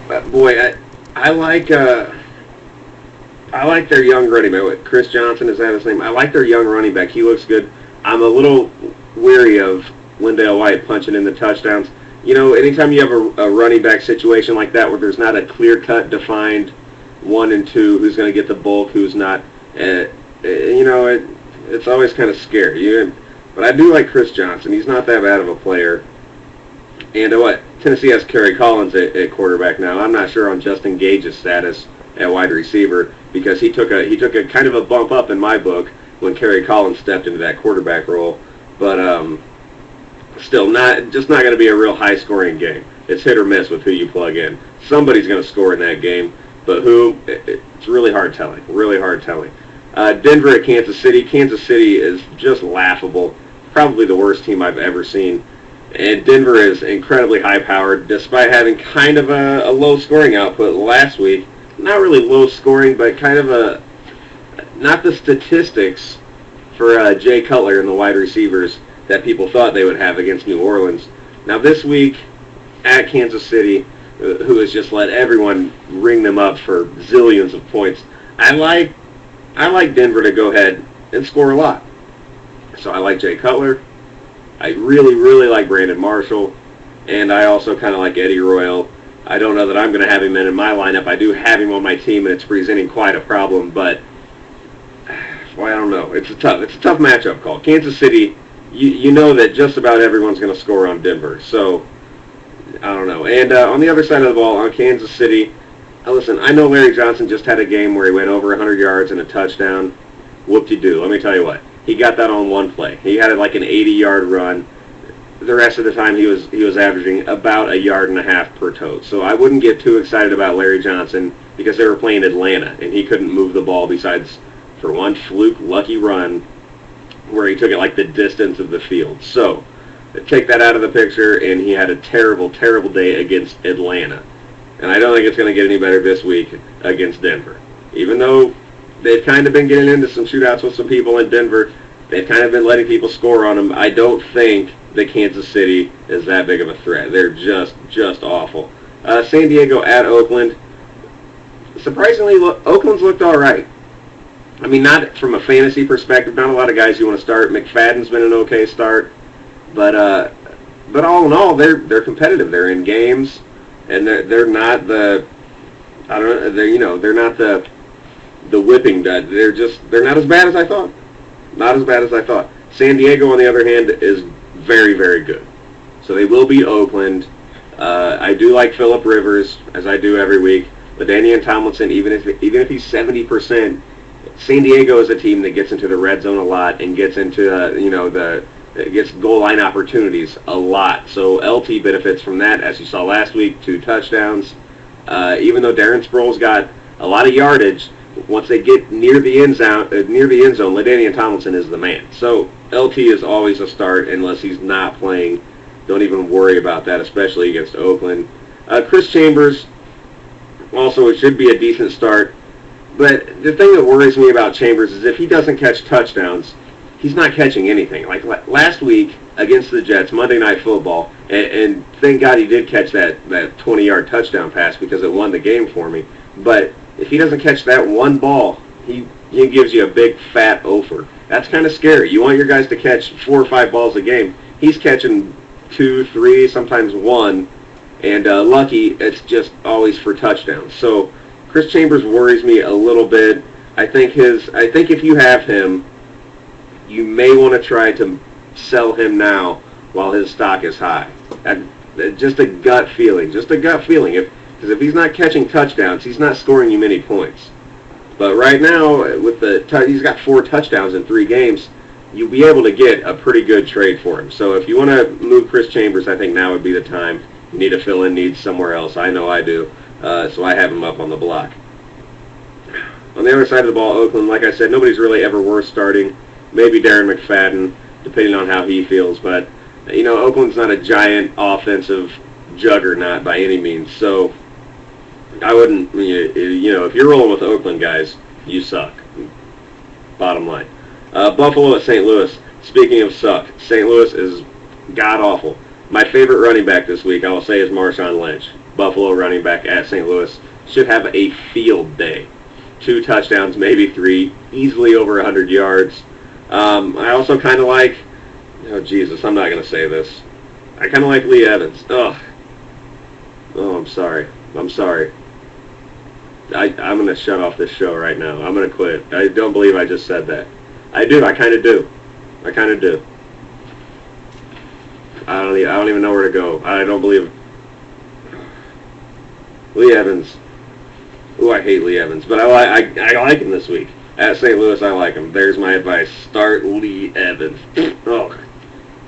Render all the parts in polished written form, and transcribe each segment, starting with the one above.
Boy, I like their young running back. What, Chris Johnson, is that his name? I like their young running back. He looks good. I'm a little weary of Wendell White punching in the touchdowns. Anytime you have a running back situation like that where there's not a clear-cut, defined 1 and 2 who's going to get the bulk, who's not, it's always kind of scary. But I do like Chris Johnson. He's not that bad of a player. And Tennessee has Kerry Collins at quarterback now. I'm not sure on Justin Gage's status at wide receiver because he took a kind of a bump up in my book when Kerry Collins stepped into that quarterback role. But still not going to be a real high scoring game. It's hit or miss with who you plug in. Somebody's going to score in that game, but who? It's really hard telling. Really hard telling. Denver at Kansas City. Kansas City is just laughable. Probably the worst team I've ever seen. And Denver is incredibly high-powered, despite having kind of a low-scoring output last week. Not really low-scoring, but kind of not the statistics for Jay Cutler and the wide receivers that people thought they would have against New Orleans. Now this week at Kansas City, who has just let everyone ring them up for zillions of points, I like Denver to go ahead and score a lot. So I like Jay Cutler. I really, really like Brandon Marshall, and I also kind of like Eddie Royal. I don't know that I'm going to have him in my lineup. I do have him on my team, and it's presenting quite a problem, but well, I don't know. It's a tough matchup call. Kansas City, you know that just about everyone's going to score on Denver, so I don't know. And on the other side of the ball, on Kansas City, listen, I know Larry Johnson just had a game where he went over 100 yards and a touchdown. Whoop-de-doo. Let me tell you what. He got that on one play. He had like an 80-yard run. The rest of the time he was averaging about 1.5 yards per tote. So I wouldn't get too excited about Larry Johnson because they were playing Atlanta and he couldn't move the ball besides for one fluke lucky run where he took it like the distance of the field. So take that out of the picture, and he had a terrible, terrible day against Atlanta. And I don't think it's going to get any better this week against Denver. Even though they've kind of been getting into some shootouts with some people in Denver, they've kind of been letting people score on them. I don't think that Kansas City is that big of a threat. They're just awful. San Diego at Oakland. Surprisingly, Oakland's looked all right. I mean, not from a fantasy perspective. Not a lot of guys you want to start. McFadden's been an okay start, but all in all, they're competitive. They're in games, and they're not the they're not the whipping that they're not as bad as I thought. Not as bad as I thought. San Diego, on the other hand, is very, very good. So they will beat Oakland. I do like Phillip Rivers, as I do every week. LaDainian Tomlinson, even if he's 70%, San Diego is a team that gets into the red zone a lot and gets into gets goal line opportunities a lot. So LT benefits from that, as you saw last week, 2 touchdowns. Even though Darren Sproles got a lot of yardage, once they get near the end zone, LaDainian Tomlinson is the man. So LT is always a start unless he's not playing. Don't even worry about that, especially against Oakland. Chris Chambers, also, it should be a decent start. But the thing that worries me about Chambers is if he doesn't catch touchdowns, he's not catching anything. Like last week against the Jets, Monday Night Football, and thank God he did catch that 20-yard touchdown pass because it won the game for me. But if he doesn't catch that one ball, he gives you a big fat offer. That's kind of scary. You want your guys to catch 4 or 5 balls a game. He's catching 2, 3, sometimes 1, and lucky it's just always for touchdowns. So Chris Chambers worries me a little bit. I think if you have him, you may want to try to sell him now while his stock is high. Just a gut feeling. Because if he's not catching touchdowns, he's not scoring you many points. But right now, he's got 4 touchdowns in 3 games, you'll be able to get a pretty good trade for him. So if you want to move Chris Chambers, I think now would be the time. You need to fill in needs somewhere else. I know I do. So I have him up on the block. On the other side of the ball, Oakland, like I said, nobody's really ever worth starting. Maybe Darren McFadden, depending on how he feels. But, Oakland's not a giant offensive juggernaut by any means. So I wouldn't, if you're rolling with Oakland guys, you suck. Bottom line. Buffalo at St. Louis. Speaking of suck, St. Louis is god-awful. My favorite running back this week, I will say, is Marshawn Lynch. Buffalo running back at St. Louis, should have a field day. 2 touchdowns, maybe 3, easily over 100 yards. I also kind of like, oh Jesus, I'm not going to say this. I kind of like Lee Evans. Oh, I'm sorry. I'm going to shut off this show right now. I'm going to quit. I don't believe I just said that. I do. I kind of do. I don't even know where to go. I don't believe Lee Evans. Ooh, I hate Lee Evans, but I like him this week. At St. Louis, I like him. There's my advice. Start Lee Evans. Oh,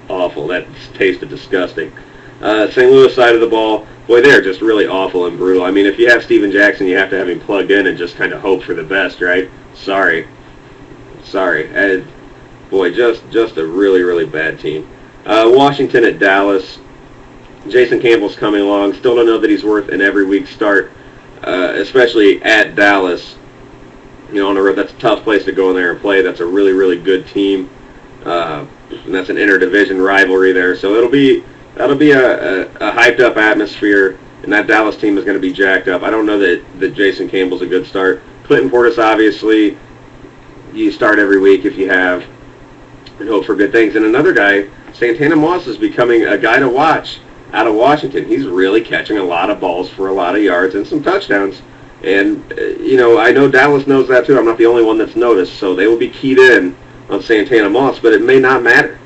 awful. That tasted disgusting. St. Louis side of the ball, boy, they're just really awful and brutal. I mean, if you have Steven Jackson, you have to have him plugged in and just kind of hope for the best, right? Sorry. Boy, just a really, really bad team. Washington at Dallas. Jason Campbell's coming along. Still don't know that he's worth an every week start, especially at Dallas. You know, on the road, that's a tough place to go in there and play. That's a really, really good team, and that's an interdivision rivalry there. So that'll be a hyped up atmosphere, and that Dallas team is going to be jacked up. I don't know that Jason Campbell's a good start. Clinton Portis, obviously, you start every week if you have, and hope for good things. And another guy, Santana Moss, is becoming a guy to watch out of Washington. He's really catching a lot of balls for a lot of yards and some touchdowns. And, I know Dallas knows that too. I'm not the only one that's noticed. So they will be keyed in on Santana Moss, but it may not matter.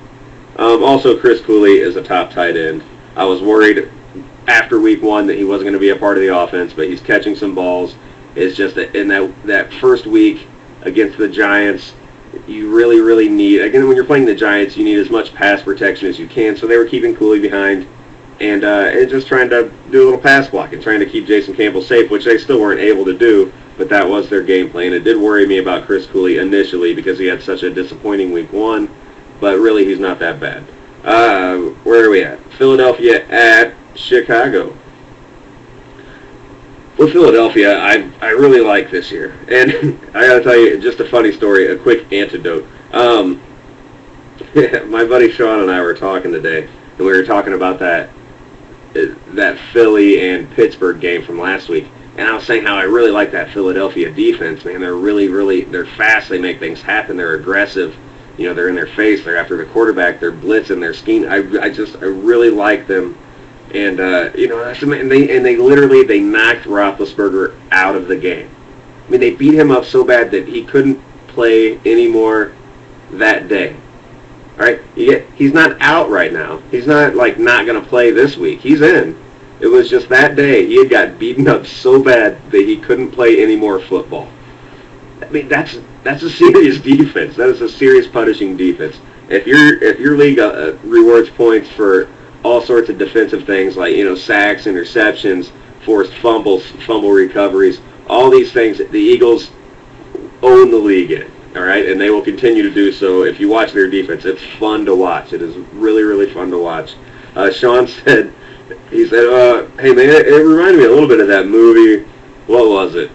Also, Chris Cooley is a top tight end. I was worried after week 1 that he wasn't going to be a part of the offense, but he's catching some balls. It's just that in that first week against the Giants, you really, really need, again, when you're playing the Giants, you need as much pass protection as you can. So they were keeping Cooley behind and just trying to do a little pass blocking, trying to keep Jason Campbell safe, which they still weren't able to do, but that was their game plan. It did worry me about Chris Cooley initially because he had such a disappointing week 1, but really he's not that bad. Where are we at? Philadelphia at Chicago. With Philadelphia, I really like this year. And I got to tell you, just a funny story, a quick antidote. My buddy Sean and I were talking today, and we were talking about that Philly and Pittsburgh game from last week. And I was saying how I really like that Philadelphia defense, man. They're really, they're fast. They make things happen. They're aggressive. They're in their face. They're after the quarterback. They're blitzing. They're scheming. I really like them. And, they literally knocked Roethlisberger out of the game. I mean, they beat him up so bad that he couldn't play anymore that day. All right? He's not out right now. He's not, not going to play this week. He's in. It was just that day he had got beaten up so bad that he couldn't play any more football. I mean, that's a serious defense. That is a serious punishing defense. If your league rewards points for all sorts of defensive things like, sacks, interceptions, forced fumbles, fumble recoveries, all these things, the Eagles own the league in, all right? And they will continue to do so. If you watch their defense, it's fun to watch. It is really, really fun to watch. Sean said, hey, man, it reminded me a little bit of that movie. What was it?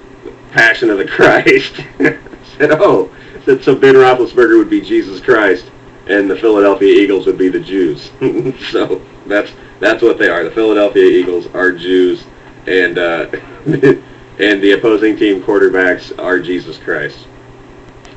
Passion of the Christ. I said, so Ben Roethlisberger would be Jesus Christ, and the Philadelphia Eagles would be the Jews. So that's what they are. The Philadelphia Eagles are Jews, and and the opposing team quarterbacks are Jesus Christ.